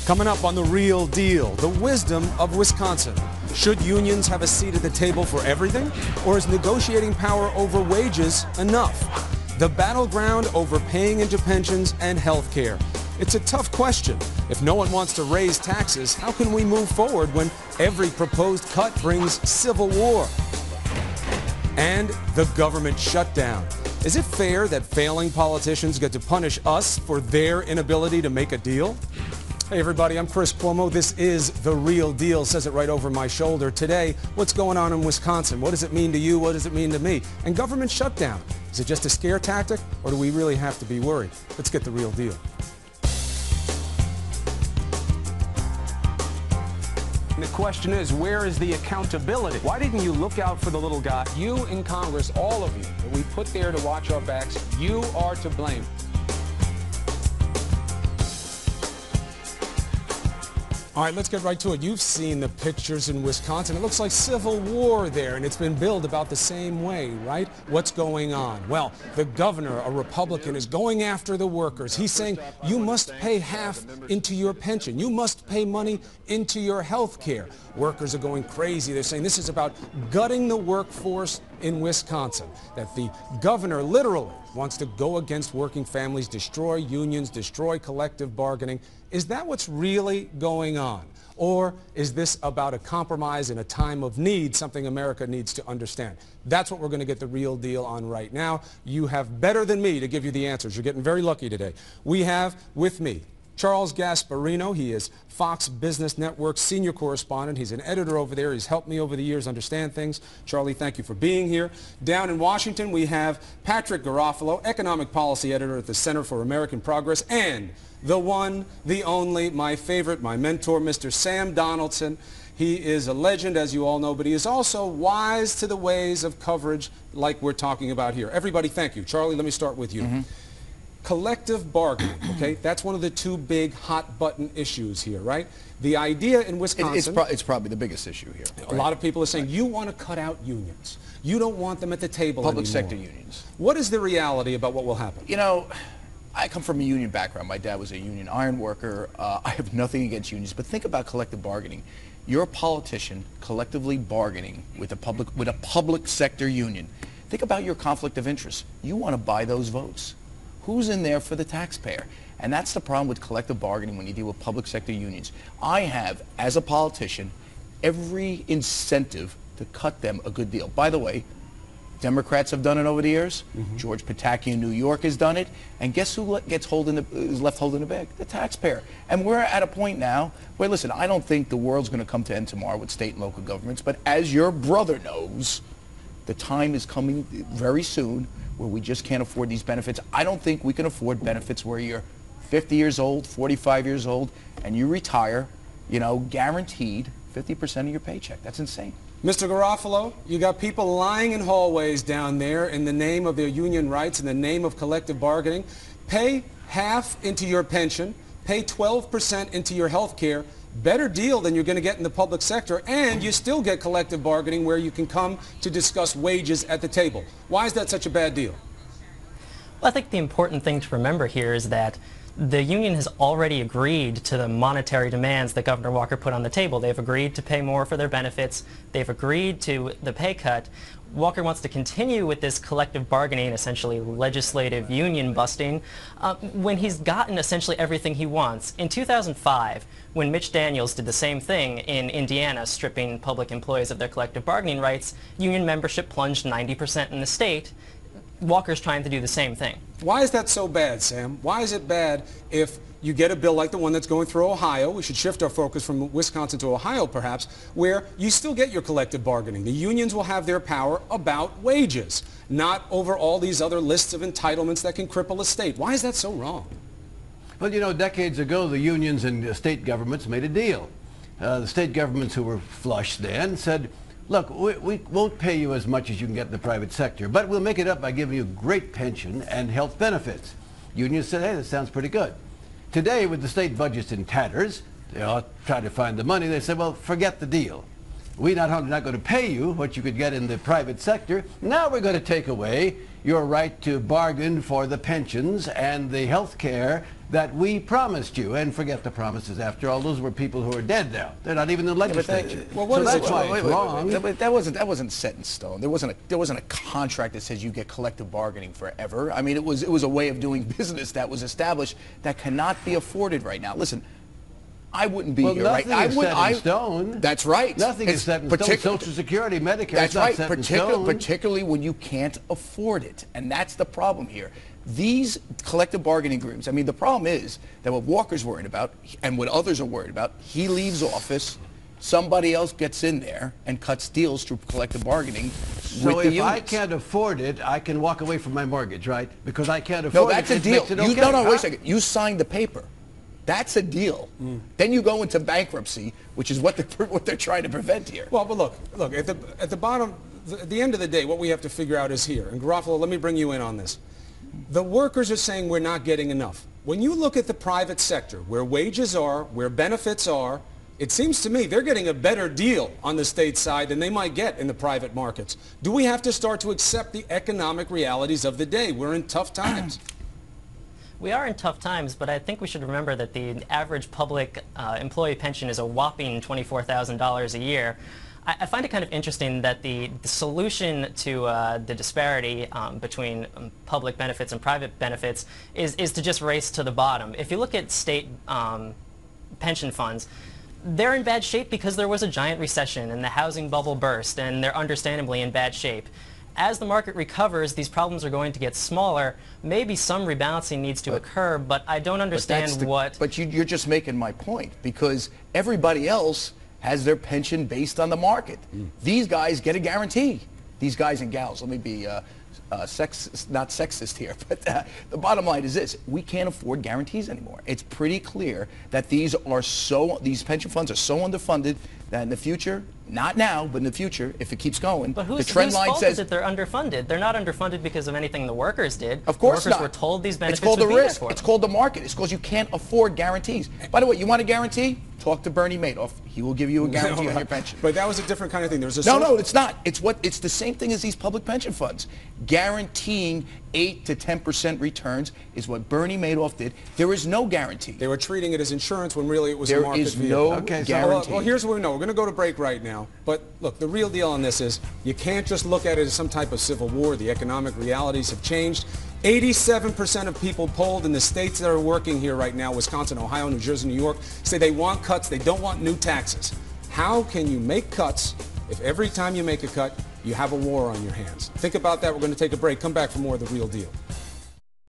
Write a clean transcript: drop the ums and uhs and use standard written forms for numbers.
Coming up on The Real Deal, the wisdom of Wisconsin. Should unions have a seat at the table for everything? Or is negotiating power over wages enough? The battleground over paying into pensions and health care. It's a tough question. If no one wants to raise taxes, how can we move forward when every proposed cut brings civil war? And the government shutdown. Is it fair that failing politicians get to punish us for their inability to make a deal? Hey everybody, I'm Chris Cuomo. This is The Real Deal. Says it right over my shoulder. Today, what's going on in Wisconsin? What does it mean to you? What does it mean to me? And government shutdown. Is it just a scare tactic, or do we really have to be worried? Let's get the real deal. And the question is, where is the accountability? Why didn't you look out for the little guy? You in Congress, all of you, that we put there to watch our backs, you are to blame. All right, let's get right to it. You've seen the pictures in Wisconsin. It looks like civil war there, and it's been billed about the same way, right? What's going on? Well, the governor, a Republican, is going after the workers. He's saying you must pay half into your pension. You must pay money into your health care. Workers are going crazy. They're saying this is about gutting the workforce in Wisconsin, that the governor literally wants to go against working families, destroy unions, destroy collective bargaining. Is that what's really going on? Or is this about a compromise in a time of need, something America needs to understand? That's what we're going to get the real deal on right now. You have better than me to give you the answers. You're getting very lucky today. We have with me Charles Gasparino. He is Fox Business Network senior correspondent. He's an editor over there. He's helped me over the years understand things. Charlie, thank you for being here. Down in Washington, we have Patrick Garofalo, economic policy editor at the Center for American Progress, and the one, the only, my favorite, my mentor, Mr. Sam Donaldson. He is a legend, as you all know, but he is also wise to the ways of coverage like we're talking about here. Everybody, thank you. Charlie, let me start with you. Collective bargaining, okay? That's one of the two big hot button issues here, right? The idea in Wisconsin... It's probably the biggest issue here. A lot of people are saying, you want to cut out unions. You don't want them at the table anymore. Public sector unions. What is the reality about what will happen? You know, I come from a union background. My dad was a union iron worker. I have nothing against unions, but think about collective bargaining. You're a politician collectively bargaining with a public sector union. Think about your conflict of interest. You want to buy those votes. Who's in there for the taxpayer? And that's the problem with collective bargaining when you deal with public sector unions. I have, as a politician, every incentive to cut them a good deal. By the way, Democrats have done it over the years. George Pataki in New York has done it. And guess who is left holding the bag? The taxpayer. And we're at a point now where, listen, I don't think the world's going to come to end tomorrow with state and local governments, but as your brother knows, the time is coming very soon where we just can't afford these benefits. I don't think we can afford benefits where you're 50 years old, 45 years old, and you retire, you know, guaranteed 50% of your paycheck. That's insane. Mr. Garofalo, you got people lying in hallways down there in the name of their union rights, in the name of collective bargaining. Pay half into your pension, pay 12% into your health care. Better deal than you're going to get in the public sector, and you still get collective bargaining where you can come to discuss wages at the table. Why is that such a bad deal? Well, I think the important thing to remember here is that the union has already agreed to the monetary demands that Governor Walker put on the table. They've agreed to pay more for their benefits. They've agreed to the pay cut. Walker wants to continue with this collective bargaining, essentially legislative union busting, when he's gotten essentially everything he wants. In 2005, when Mitch Daniels did the same thing in Indiana, stripping public employees of their collective bargaining rights, union membership plunged 90% in the state. Walker's trying to do the same thing. Why is that so bad, Sam? Why is it bad if you get a bill like the one that's going through Ohio? We should shift our focus from Wisconsin to Ohio, perhaps, where you still get your collective bargaining. The unions will have their power about wages, not over all these other lists of entitlements that can cripple a state. Why is that so wrong? Well, you know, decades ago, the unions and state governments made a deal. The state governments who were flush then said, look, we won't pay you as much as you can get in the private sector, but we'll make it up by giving you great pension and health benefits. Unions said, hey, that sounds pretty good. Today, with the state budgets in tatters, they all try to find the money. They say, well, forget the deal. We not only not going to pay you what you could get in the private sector, now we're going to take away your right to bargain for the pensions and the health care that we promised you, and forget the promises. After all, those were people who are dead now. They're not even in the legislature. well, what so is that's it- why Wait, it's wait, wrong. wait, wait, that wasn't set in stone. There wasn't a contract that says you get collective bargaining forever. I mean, it was a way of doing business that was established that cannot be afforded right now. Listen, I wouldn't be Well, here right now. nothing is set in stone. That's right. Nothing is It's set in stone. particu- Social Security, Medicare That's is not right. set in stone. Particularly when you can't afford it, and that's the problem here. These collective bargaining agreements. I mean, the problem is that what Walker's worried about, and what others are worried about, he leaves office, somebody else gets in there and cuts deals through collective bargaining So with the if unions. I can't afford it, I can walk away from my mortgage, right? Because I can't No, afford that's it. a deal. Makes it You, okay, no, wait huh? a second. You signed the paper. That's a deal. Then you go into bankruptcy, which is what they're trying to prevent here. Well, but look, at the bottom, at the end of the day, what we have to figure out is here. And Garofalo, let me bring you in on this. The workers are saying we're not getting enough. When you look at the private sector, where wages are, where benefits are, it seems to me they're getting a better deal on the state side than they might get in the private markets. Do we have to start to accept the economic realities of the day? We're in tough times. We are in tough times, but I think we should remember that the average public employee pension is a whopping $24,000 a year. I find it kind of interesting that the solution to the disparity between public benefits and private benefits is to just race to the bottom. If you look at state pension funds, they're in bad shape because there was a giant recession and the housing bubble burst, and they're understandably in bad shape. As the market recovers, these problems are going to get smaller. Maybe some rebalancing needs to occur, but I don't understand what... But you're just making my point, because everybody else has their pension based on the market. These guys get a guarantee. These guys and gals, let me be not sexist here, but the bottom line is this: we can't afford guarantees anymore. It's pretty clear that these pension funds are so underfunded that in the future, not now, but in the future, if it keeps going, But the trend line fault says is it they're underfunded? They're not underfunded because of anything the workers did. Of course the workers not. were told these benefits It's called would the be there risk. for It's them. called the market. It's because you can't afford guarantees. By the way, you want a guarantee? Talk to Bernie Madoff. He will give you a guarantee on your pension. But that was a different kind of thing. There was a No, it's not. It's the same thing as these public pension funds. Guaranteeing 8 to 10% returns is what Bernie Madoff did. There is no guarantee. They were treating it as insurance when really it was a There market is vehicle. no Okay, so- guarantee. Well, here's what we know. We're going to go to break right now. But look, the real deal on this is you can't just look at it as some type of civil war. The economic realities have changed. 87% of people polled in the states that are working here right now, Wisconsin, Ohio, New Jersey, New York, say they want cuts. They don't want new taxes. How can you make cuts if every time you make a cut, you have a war on your hands? Think about that. We're going to take a break. Come back for more of The Real Deal.